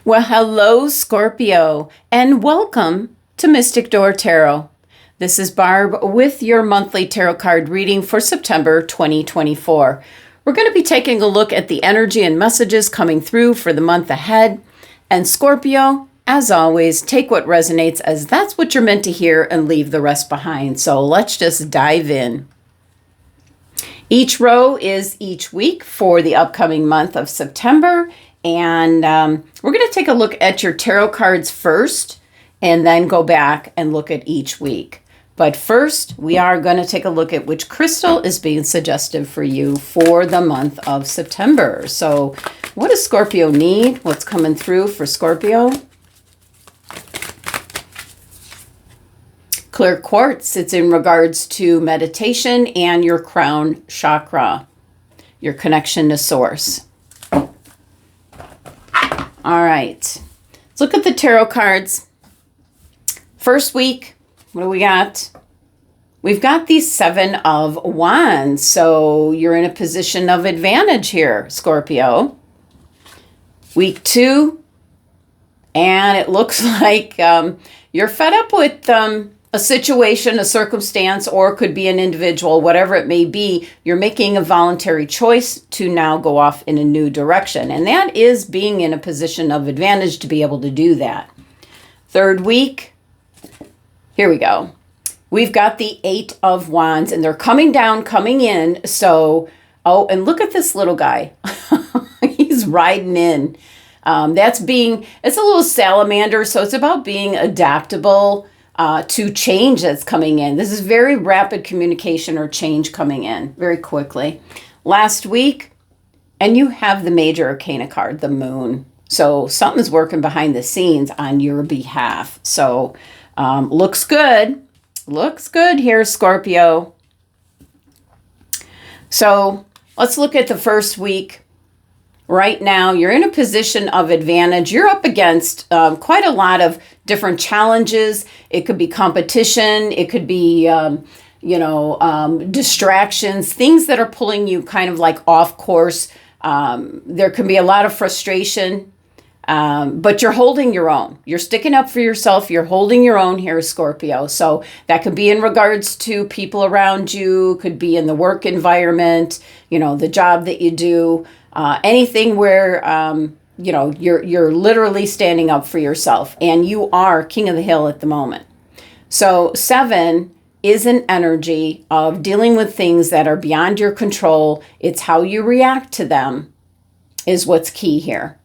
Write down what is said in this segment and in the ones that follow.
Well, hello, Scorpio, and welcome to Mystic Door Tarot. This is Barb with your monthly tarot card reading for September 2024. We're going to be taking a look at the energy and messages coming through for the month ahead. And Scorpio, as always, take what resonates as that's what you're meant to hear and leave the rest behind. So let's just dive in. Each row is each week for the upcoming month of September. And we're going to take a look at your tarot cards first and then go back and look at each week. But first, we are going to take a look at which crystal is being suggestive for you for the month of September. So what does Scorpio need? What's coming through for Scorpio? Clear quartz. It's in regards to meditation and your crown chakra, your connection to source. All right, let's look at the tarot cards. First week, what do we got? We've got the Seven of Wands. So you're in a position of advantage here, Scorpio. Week 2, and it looks like you're fed up with a situation, a circumstance, or could be an individual, whatever it may be. You're making a voluntary choice to now go off in a new direction. And that is being in a position of advantage to be able to do that. Third week, here we go. We've got the Eight of Wands, and they're coming down, coming in. So, oh, and look at this little guy. He's riding in. It's a little salamander, so it's about being adaptable to change that's coming in. This is very rapid communication or change coming in very quickly. Last week, and you have the major arcana card, the moon. So something's working behind the scenes on your behalf. So looks good. Looks good here, Scorpio. So let's look at the first week. Right now, you're in a position of advantage. You're up against quite a lot of different challenges. It could be competition. It could be, distractions, things that are pulling you kind of like off course. There can be a lot of frustration, but you're holding your own. You're sticking up for yourself. You're holding your own here, Scorpio. So that could be in regards to people around you, could be in the work environment, the job that you do. Anything where, you're literally standing up for yourself, and you are king of the hill at the moment. So 7 is an energy of dealing with things that are beyond your control. It's how you react to them is what's key here.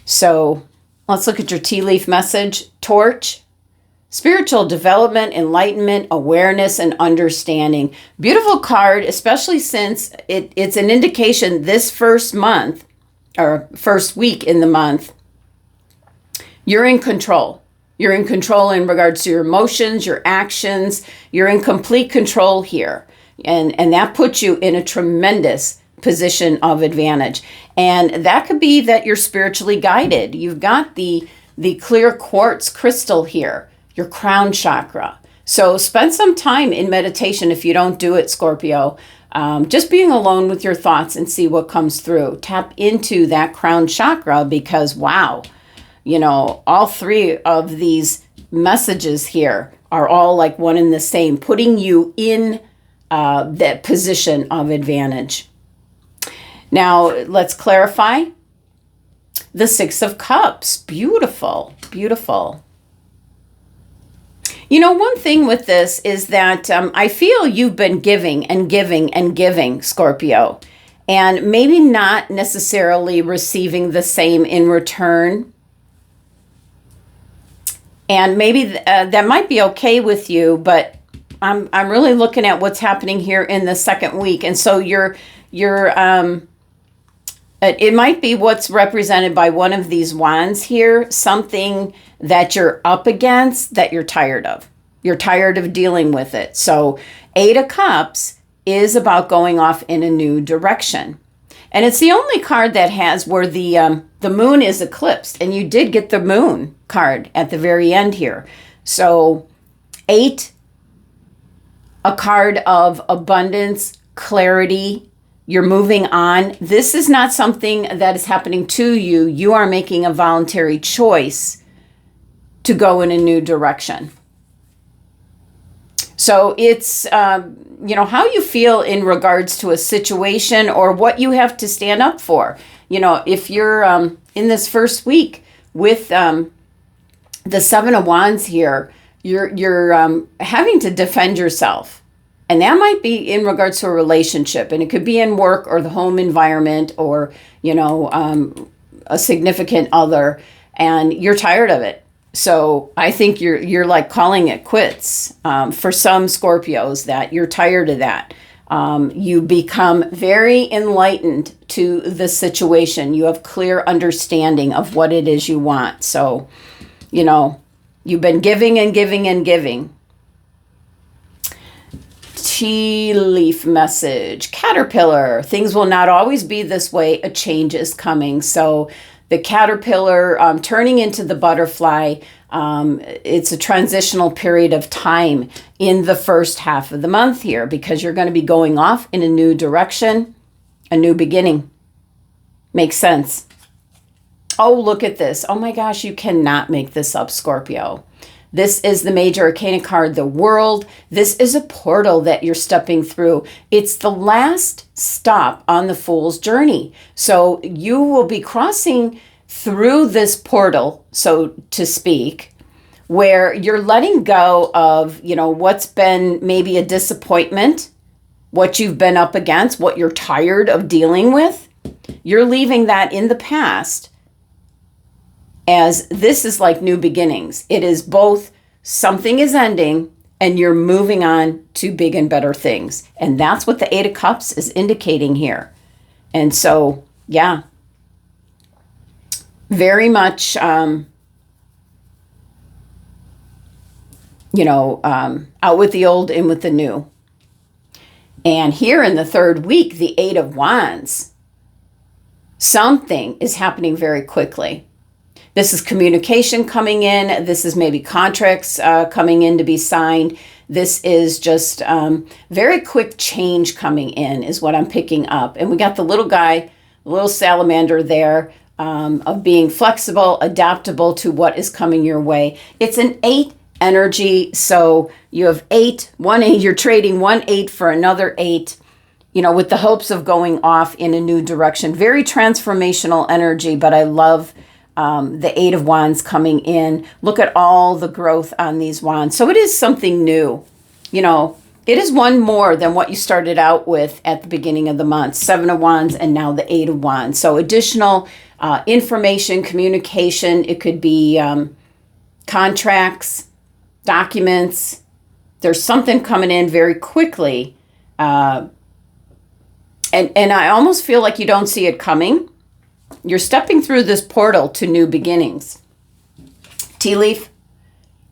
So let's look at your tea leaf message. Torch. Spiritual development, enlightenment, awareness, and understanding. Beautiful card, especially since it's an indication this first month, or first week in the month, you're in control. You're in control in regards to your emotions, your actions. You're in complete control here. And that puts you in a tremendous position of advantage. And that could be that you're spiritually guided. You've got the clear quartz crystal here, your crown chakra. So spend some time in meditation if you don't do it, Scorpio. Just being alone with your thoughts and see what comes through. Tap into that crown chakra because, wow, all 3 of these messages here are all like one and the same, putting you in that position of advantage. Now, let's clarify. The 6 of Cups. Beautiful, beautiful. One thing with this is that I feel you've been giving and giving and giving, Scorpio, and maybe not necessarily receiving the same in return. And maybe that might be okay with you, but I'm really looking at what's happening here in the second week. And so it might be what's represented by one of these wands here, something that you're up against that you're tired of. You're tired of dealing with it. So 8 of Cups is about going off in a new direction. And it's the only card that has where the moon is eclipsed. And you did get the moon card at the very end here. So 8, a card of abundance, clarity, You're moving on. This is not something that is happening to you. You are making a voluntary choice to go in a new direction. So it's, how you feel in regards to a situation or what you have to stand up for. If you're in this first week with the Seven of Wands here, you're having to defend yourself. And that might be in regards to a relationship. And it could be in work or the home environment or, a significant other. And you're tired of it. So I think you're like calling it quits for some Scorpios, that you're tired of that. You become very enlightened to the situation. You have clear understanding of what it is you want. So, you've been giving and giving and giving. Tea leaf message, caterpillar. Things will not always be this way. A change is coming. So the caterpillar turning into the butterfly, it's a transitional period of time in the first half of the month here, because you're going to be going off in a new direction, a new beginning. Makes sense. Oh, look at this. Oh my gosh, you cannot make this up, Scorpio. This is the major arcana card, the World. This is a portal that you're stepping through. It's the last stop on the Fool's journey. So you will be crossing through this portal, so to speak, where you're letting go of, what's been maybe a disappointment, what you've been up against, what you're tired of dealing with. You're leaving that in the past, as this is like new beginnings. It is both something is ending and you're moving on to big and better things. And that's what the Eight of Cups is indicating here. And so, yeah, very much, out with the old, in with the new. And here in the third week, the Eight of Wands, something is happening very quickly. This is communication coming in. This is maybe contracts coming in to be signed. This is just very quick change coming in is what I'm picking up. And we got the little guy, the little salamander there, of being flexible, adaptable to what is coming your way. It's an 8 energy. So you have 1 8, you're trading 1 8 for another 8, with the hopes of going off in a new direction. Very transformational energy, but I love the Eight of Wands coming in. Look at all the growth on these wands. So it is something new. It is one more than what you started out with at the beginning of the month. 7 of Wands and now the 8 of Wands. So additional information, communication. It could be contracts, documents. There's something coming in very quickly. And I almost feel like you don't see it coming. You're stepping through this portal to new beginnings. Tea leaf,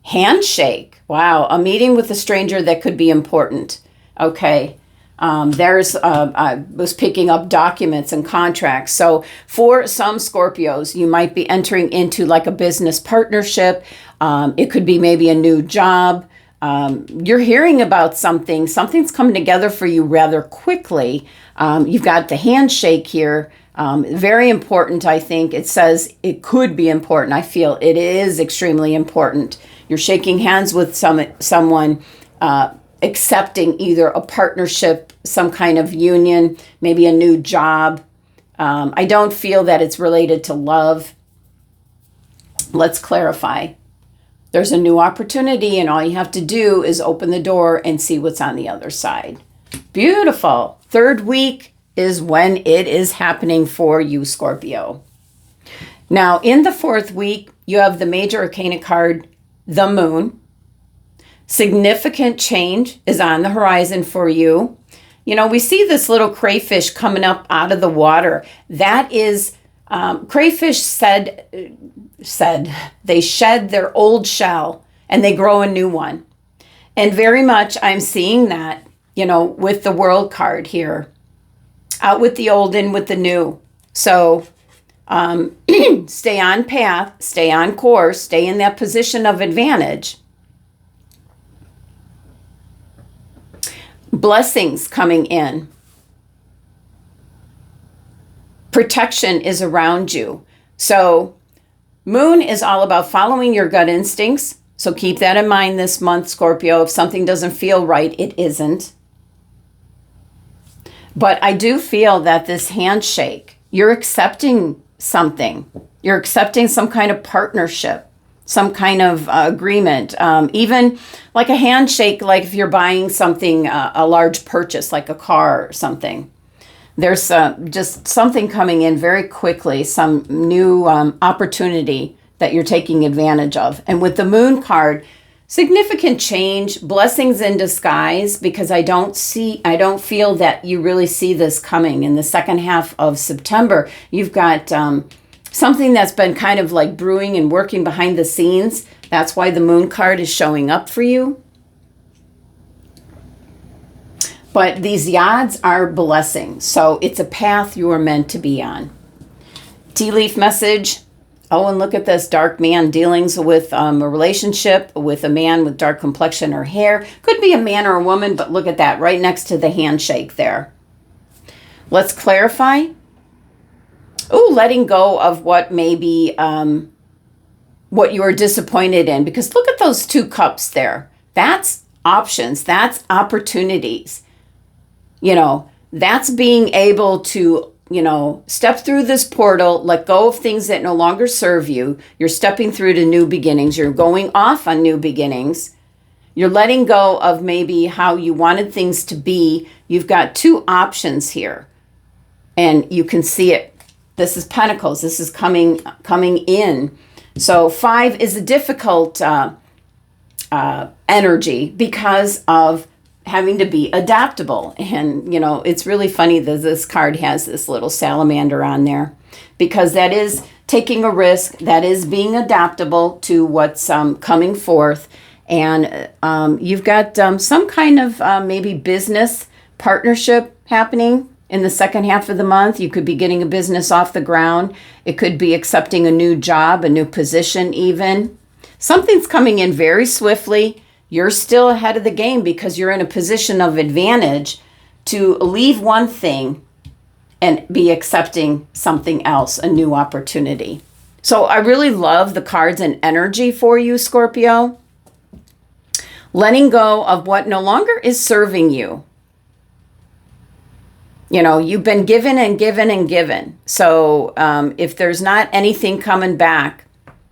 handshake. Wow, a meeting with a stranger that could be important. Okay, I was picking up documents and contracts. So for some Scorpios, you might be entering into like a business partnership. It could be maybe a new job. You're hearing about something's coming together for you rather quickly. You've got the handshake here. Very important, I think. It says it could be important. I feel it is extremely important. You're shaking hands with someone, accepting either a partnership, some kind of union, maybe a new job. I don't feel that it's related to love. Let's clarify. There's a new opportunity, and all you have to do is open the door and see what's on the other side. Beautiful. Third week is when it is happening for you, Scorpio. Now, in the fourth week, you have the major arcana card, the Moon. Significant change is on the horizon for you. We see this little crayfish coming up out of the water. That is, crayfish said they shed their old shell and they grow a new one. And very much I'm seeing that, with the World card here. Out with the old, in with the new. So stay on path, stay on course, stay in that position of advantage. Blessings coming in. Protection is around you. So Moon is all about following your gut instincts. So keep that in mind this month, Scorpio. If something doesn't feel right, it isn't. But I do feel that this handshake, you're accepting something. You're accepting some kind of partnership, some kind of agreement. Even like a handshake, like if you're buying something, a large purchase, like a car or something. There's just something coming in very quickly, some new opportunity that you're taking advantage of. And with the Moon card, significant change, blessings in disguise, because I don't feel that you really see this coming in the second half of September. You've got something that's been kind of like brewing and working behind the scenes. That's why the Moon card is showing up for you. But these yads are blessings. So it's a path you are meant to be on. Tea leaf message. Oh, and look at this dark man dealings with a relationship with a man with dark complexion or hair. Could be a man or a woman, but look at that right next to the handshake there. Let's clarify. Oh, letting go of what may be what you are disappointed in. Because look at those 2 cups there. That's options. That's opportunities. You know, that's being able to, you know, step through this portal, let go of things that no longer serve you. You're stepping through to new beginnings. You're going off on new beginnings. You're letting go of maybe how you wanted things to be. You've got 2 options here. And you can see it. This is Pentacles. This is coming in. So 5 is a difficult energy because of having to be adaptable. And, you know, it's really funny that this card has this little salamander on there because that is taking a risk. That is being adaptable to what's coming forth. And you've got some kind of maybe business partnership happening in the second half of the month. You could be getting a business off the ground. It could be accepting a new job, a new position even. Something's coming in very swiftly. You're still ahead of the game because you're in a position of advantage to leave one thing and be accepting something else, a new opportunity. So I really love the cards and energy for you, Scorpio. Letting go of what no longer is serving you. You know, you've been given and given and given. So if there's not anything coming back,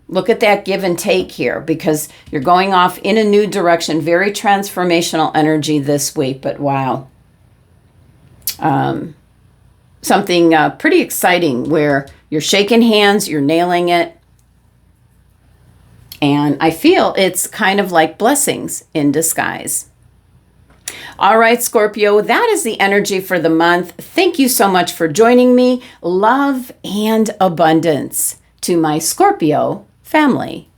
look at that give and take here because you're going off in a new direction. Very transformational energy this week, but wow. Something pretty exciting where you're shaking hands, you're nailing it. And I feel it's kind of like blessings in disguise. All right, Scorpio, that is the energy for the month. Thank you so much for joining me. Love and abundance to my Scorpio family.